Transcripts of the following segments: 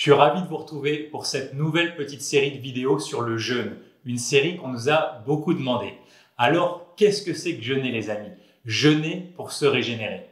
Je suis ravi de vous retrouver pour cette nouvelle petite série de vidéos sur le jeûne, une série qu'on nous a beaucoup demandé. Alors, qu'est-ce que c'est que jeûner les amis? Jeûner pour se régénérer.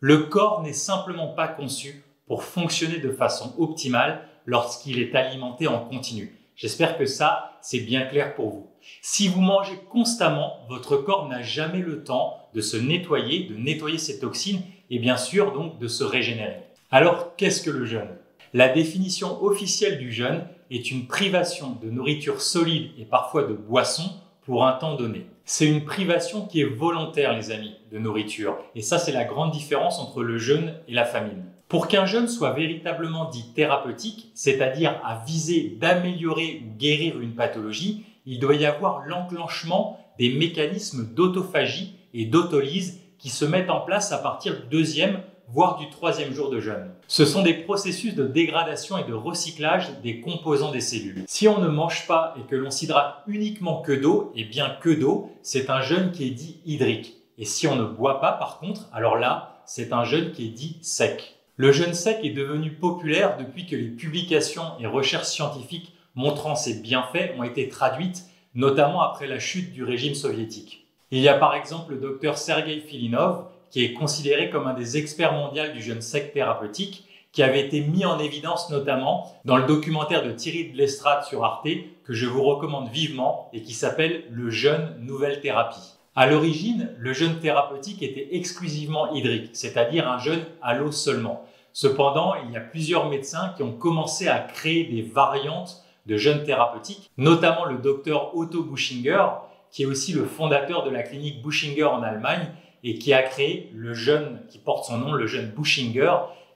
Le corps n'est simplement pas conçu pour fonctionner de façon optimale lorsqu'il est alimenté en continu. J'espère que ça, c'est bien clair pour vous. Si vous mangez constamment, votre corps n'a jamais le temps de se nettoyer, de nettoyer ses toxines et bien sûr donc de se régénérer. Alors, qu'est-ce que le jeûne? La définition officielle du jeûne est une privation de nourriture solide et parfois de boissons pour un temps donné. C'est une privation qui est volontaire, les amis, de nourriture. Et ça, c'est la grande différence entre le jeûne et la famine. Pour qu'un jeûne soit véritablement dit thérapeutique, c'est-à-dire à viser d'améliorer ou guérir une pathologie, il doit y avoir l'enclenchement des mécanismes d'autophagie et d'autolyse qui se mettent en place à partir du deuxième, voire du troisième jour de jeûne. Ce sont des processus de dégradation et de recyclage des composants des cellules. Si on ne mange pas et que l'on s'hydrate uniquement que d'eau, et bien que d'eau, c'est un jeûne qui est dit hydrique. Et si on ne boit pas par contre, alors là, c'est un jeûne qui est dit sec. Le jeûne sec est devenu populaire depuis que les publications et recherches scientifiques montrant ses bienfaits ont été traduites, notamment après la chute du régime soviétique. Il y a par exemple le docteur Sergei Filinov, qui est considéré comme un des experts mondiaux du jeûne sec thérapeutique, qui avait été mis en évidence notamment dans le documentaire de Thierry de L'Estrade sur Arte, que je vous recommande vivement et qui s'appelle « Le jeûne nouvelle thérapie ». À l'origine, le jeûne thérapeutique était exclusivement hydrique, c'est-à-dire un jeûne à l'eau seulement. Cependant, il y a plusieurs médecins qui ont commencé à créer des variantes de jeûne thérapeutique, notamment le docteur Otto Buchinger, qui est aussi le fondateur de la clinique Buchinger en Allemagne, et qui a créé le jeûne qui porte son nom, le jeûne Buchinger,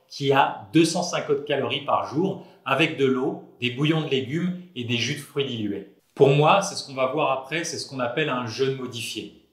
qui a 250 calories par jour avec de l'eau, des bouillons de légumes et des jus de fruits dilués. Pour moi, c'est ce qu'on va voir après, c'est ce qu'on appelle un jeûne modifié.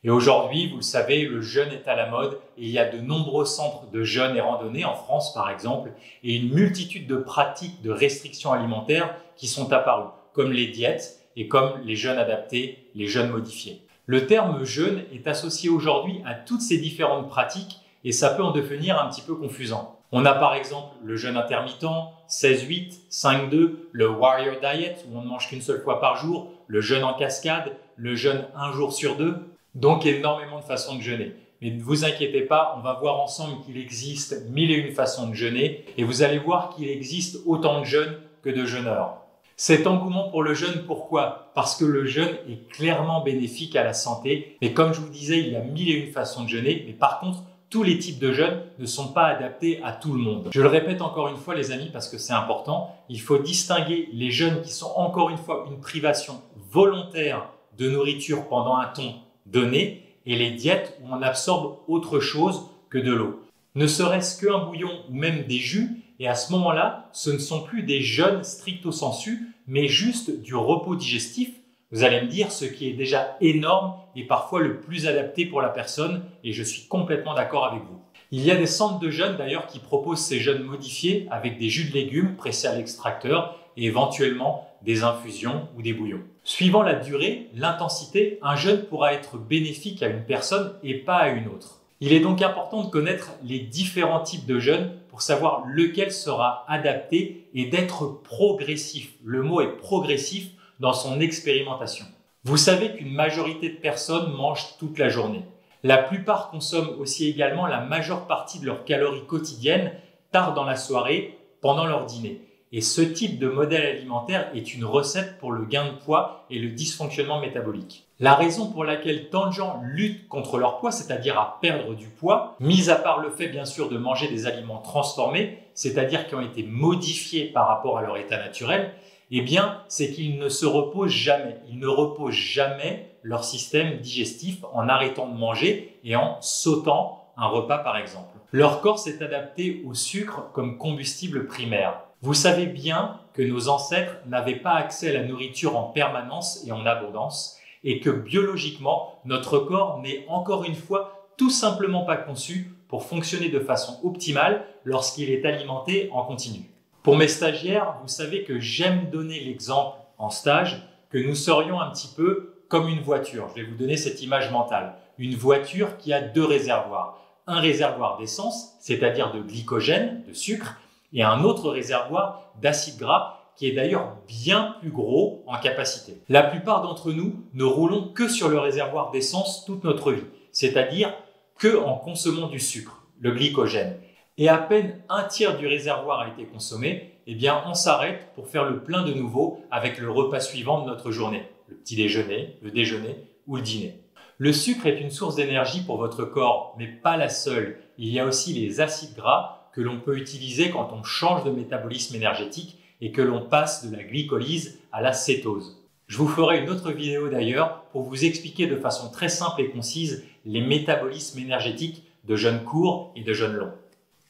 Et aujourd'hui, vous le savez, le jeûne est à la mode et il y a de nombreux centres de jeûne et randonnée en France par exemple et une multitude de pratiques de restrictions alimentaires qui sont apparues, comme les diètes et comme les jeûnes adaptés, les jeûnes modifiés. Le terme jeûne est associé aujourd'hui à toutes ces différentes pratiques et ça peut en devenir un petit peu confusant. On a par exemple le jeûne intermittent, 16-8, 5-2, le Warrior Diet où on ne mange qu'une seule fois par jour, le jeûne en cascade, le jeûne un jour sur deux. Donc énormément de façons de jeûner. Mais ne vous inquiétez pas, on va voir ensemble qu'il existe 1001 façons de jeûner et vous allez voir qu'il existe autant de jeûnes que de jeûneurs. Cet engouement pour le jeûne, pourquoi? Parce que le jeûne est clairement bénéfique à la santé. Mais comme je vous disais, il y a 1001 façons de jeûner. Mais par contre, tous les types de jeûne ne sont pas adaptés à tout le monde. Je le répète encore une fois les amis parce que c'est important. Il faut distinguer les jeûnes qui sont encore une fois une privation volontaire de nourriture pendant un temps donné et les diètes où on absorbe autre chose que de l'eau. Ne serait-ce qu'un bouillon ou même des jus. Et à ce moment-là, ce ne sont plus des jeûnes stricto sensu, mais juste du repos digestif. Vous allez me dire ce qui est déjà énorme et parfois le plus adapté pour la personne et je suis complètement d'accord avec vous. Il y a des centres de jeûne d'ailleurs qui proposent ces jeûnes modifiés avec des jus de légumes pressés à l'extracteur et éventuellement des infusions ou des bouillons. Suivant la durée, l'intensité, un jeûne pourra être bénéfique à une personne et pas à une autre. Il est donc important de connaître les différents types de jeûnes pour savoir lequel sera adapté et d'être progressif. Le mot est progressif dans son expérimentation. Vous savez qu'une majorité de personnes mangent toute la journée. La plupart consomment aussi également la majeure partie de leurs calories quotidiennes tard dans la soirée, pendant leur dîner. Et ce type de modèle alimentaire est une recette pour le gain de poids et le dysfonctionnement métabolique. La raison pour laquelle tant de gens luttent contre leur poids, c'est-à-dire à perdre du poids, mis à part le fait bien sûr de manger des aliments transformés, c'est-à-dire qui ont été modifiés par rapport à leur état naturel, eh bien, c'est qu'ils ne se reposent jamais. Ils ne reposent jamais leur système digestif en arrêtant de manger et en sautant un repas par exemple. Leur corps s'est adapté au sucre comme combustible primaire. Vous savez bien que nos ancêtres n'avaient pas accès à la nourriture en permanence et en abondance et que biologiquement, notre corps n'est encore une fois tout simplement pas conçu pour fonctionner de façon optimale lorsqu'il est alimenté en continu. Pour mes stagiaires, vous savez que j'aime donner l'exemple en stage que nous serions un petit peu comme une voiture. Je vais vous donner cette image mentale. Une voiture qui a deux réservoirs. Un réservoir d'essence, c'est-à-dire de glycogène, de sucre, et un autre réservoir d'acides gras qui est d'ailleurs bien plus gros en capacité. La plupart d'entre nous ne roulons que sur le réservoir d'essence toute notre vie, c'est-à-dire que en consommant du sucre, le glycogène. Et à peine un tiers du réservoir a été consommé, eh bien on s'arrête pour faire le plein de nouveau avec le repas suivant de notre journée, le petit déjeuner, le déjeuner ou le dîner. Le sucre est une source d'énergie pour votre corps, mais pas la seule. Il y a aussi les acides gras que l'on peut utiliser quand on change de métabolisme énergétique et que l'on passe de la glycolyse à la cétose. Je vous ferai une autre vidéo d'ailleurs pour vous expliquer de façon très simple et concise les métabolismes énergétiques de jeûne court et de jeûne long.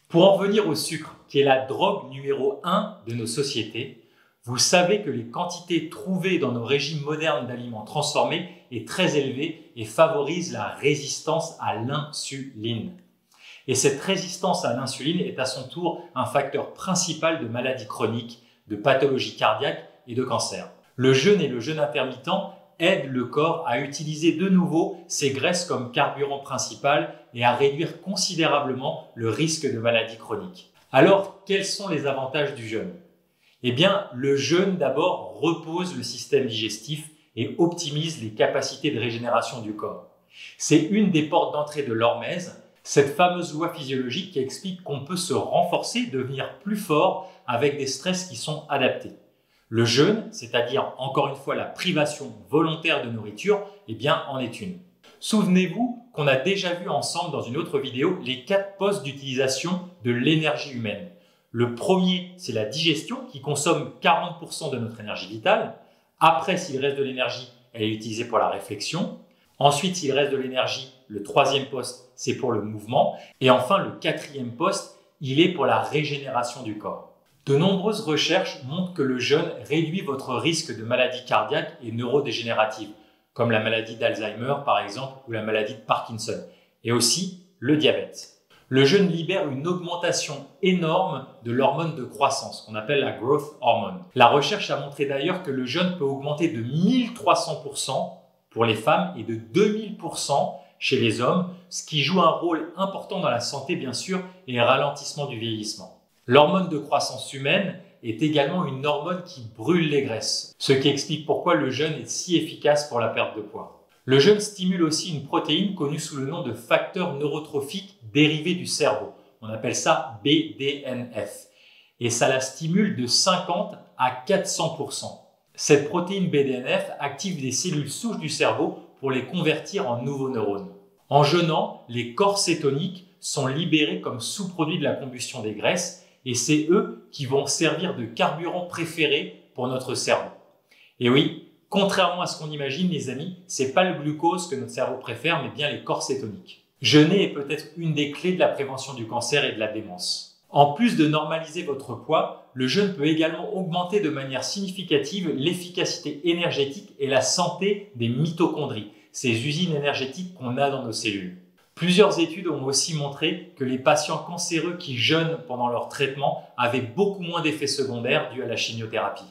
Pour en venir au sucre, qui est la drogue numéro 1 de nos sociétés, vous savez que les quantités trouvées dans nos régimes modernes d'aliments transformés est très élevée et favorise la résistance à l'insuline. Et cette résistance à l'insuline est à son tour un facteur principal de maladies chroniques, de pathologies cardiaques et de cancer. Le jeûne et le jeûne intermittent aident le corps à utiliser de nouveau ces graisses comme carburant principal et à réduire considérablement le risque de maladies chroniques. Alors, quels sont les avantages du jeûne? Eh bien, le jeûne d'abord repose le système digestif et optimise les capacités de régénération du corps. C'est une des portes d'entrée de l'hormèse, cette fameuse loi physiologique qui explique qu'on peut se renforcer, devenir plus fort avec des stress qui sont adaptés. Le jeûne, c'est-à-dire encore une fois la privation volontaire de nourriture, eh bien en est une. Souvenez-vous qu'on a déjà vu ensemble dans une autre vidéo les 4 postes d'utilisation de l'énergie humaine. Le premier, c'est la digestion qui consomme 40% de notre énergie vitale. Après, s'il reste de l'énergie, elle est utilisée pour la réflexion. Ensuite, s'il reste de l'énergie, le 3e poste, c'est pour le mouvement. Et enfin, le 4e poste, il est pour la régénération du corps. De nombreuses recherches montrent que le jeûne réduit votre risque de maladies cardiaques et neurodégénératives, comme la maladie d'Alzheimer par exemple ou la maladie de Parkinson, et aussi le diabète. Le jeûne libère une augmentation énorme de l'hormone de croissance, qu'on appelle la growth hormone. La recherche a montré d'ailleurs que le jeûne peut augmenter de 1300% pour les femmes et de 2000% chez les hommes, ce qui joue un rôle important dans la santé bien sûr et un ralentissement du vieillissement. L'hormone de croissance humaine est également une hormone qui brûle les graisses, ce qui explique pourquoi le jeûne est si efficace pour la perte de poids. Le jeûne stimule aussi une protéine connue sous le nom de facteur neurotrophique dérivé du cerveau. On appelle ça BDNF. Et ça la stimule de 50 à 400%. Cette protéine BDNF active des cellules souches du cerveau pour les convertir en nouveaux neurones. En jeûnant, les corps cétoniques sont libérés comme sous-produits de la combustion des graisses et c'est eux qui vont servir de carburant préféré pour notre cerveau. Et oui, contrairement à ce qu'on imagine les amis, c'est pas le glucose que notre cerveau préfère mais bien les corps cétoniques. Jeûner est peut-être une des clés de la prévention du cancer et de la démence. En plus de normaliser votre poids, le jeûne peut également augmenter de manière significative l'efficacité énergétique et la santé des mitochondries, ces usines énergétiques qu'on a dans nos cellules. Plusieurs études ont aussi montré que les patients cancéreux qui jeûnent pendant leur traitement avaient beaucoup moins d'effets secondaires dus à la chimiothérapie.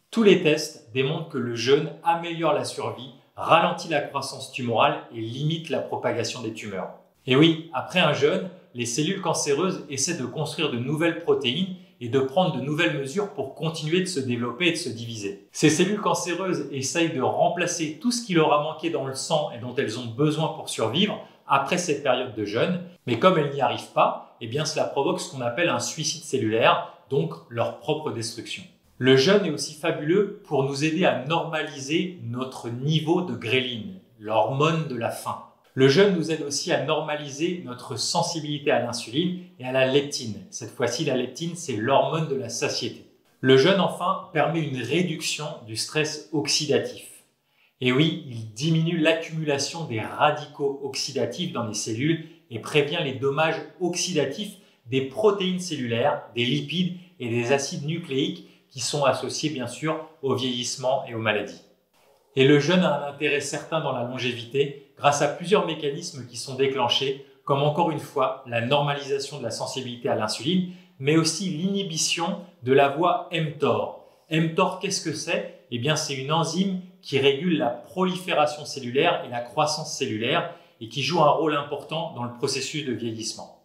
Tous les tests démontrent que le jeûne améliore la survie, ralentit la croissance tumorale et limite la propagation des tumeurs. Et oui, après un jeûne, les cellules cancéreuses essaient de construire de nouvelles protéines et de prendre de nouvelles mesures pour continuer de se développer et de se diviser. Ces cellules cancéreuses essayent de remplacer tout ce qui leur a manqué dans le sang et dont elles ont besoin pour survivre après cette période de jeûne, mais comme elles n'y arrivent pas, eh bien cela provoque ce qu'on appelle un suicide cellulaire, donc leur propre destruction. Le jeûne est aussi fabuleux pour nous aider à normaliser notre niveau de gréline, l'hormone de la faim. Le jeûne nous aide aussi à normaliser notre sensibilité à l'insuline et à la leptine. Cette fois-ci, la leptine, c'est l'hormone de la satiété. Le jeûne, enfin, permet une réduction du stress oxydatif. Et oui, il diminue l'accumulation des radicaux oxydatifs dans les cellules et prévient les dommages oxydatifs des protéines cellulaires, des lipides et des acides nucléiques qui sont associés bien sûr au vieillissement et aux maladies. Et le jeûne a un intérêt certain dans la longévité grâce à plusieurs mécanismes qui sont déclenchés, comme encore une fois la normalisation de la sensibilité à l'insuline, mais aussi l'inhibition de la voie mTOR. mTOR, qu'est-ce que c'est? Eh bien, c'est une enzyme qui régule la prolifération cellulaire et la croissance cellulaire et qui joue un rôle important dans le processus de vieillissement.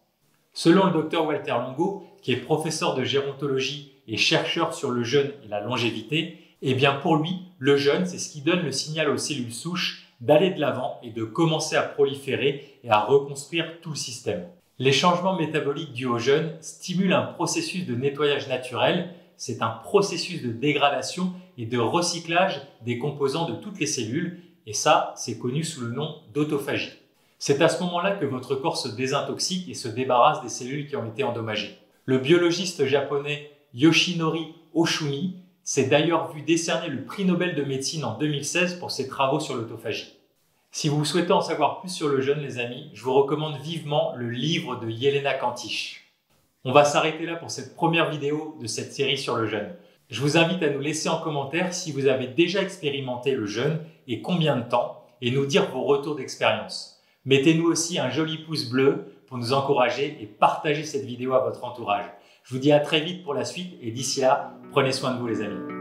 Selon le docteur Walter Longo, qui est professeur de gérontologie et chercheur sur le jeûne et la longévité, eh bien pour lui, le jeûne, c'est ce qui donne le signal aux cellules souches d'aller de l'avant et de commencer à proliférer et à reconstruire tout le système. Les changements métaboliques dus au jeûne stimulent un processus de nettoyage naturel. C'est un processus de dégradation et de recyclage des composants de toutes les cellules, et ça, c'est connu sous le nom d'autophagie. C'est à ce moment-là que votre corps se désintoxique et se débarrasse des cellules qui ont été endommagées. Le biologiste japonais Yoshinori Oshumi s'est d'ailleurs vu décerner le prix Nobel de médecine en 2016 pour ses travaux sur l'autophagie. Si vous souhaitez en savoir plus sur le jeûne, les amis, je vous recommande vivement le livre de Yelena Kantich. On va s'arrêter là pour cette première vidéo de cette série sur le jeûne. Je vous invite à nous laisser en commentaire si vous avez déjà expérimenté le jeûne et combien de temps, et nous dire vos retours d'expérience. Mettez-nous aussi un joli pouce bleu pour nous encourager et partager cette vidéo à votre entourage. Je vous dis à très vite pour la suite et d'ici là, prenez soin de vous les amis.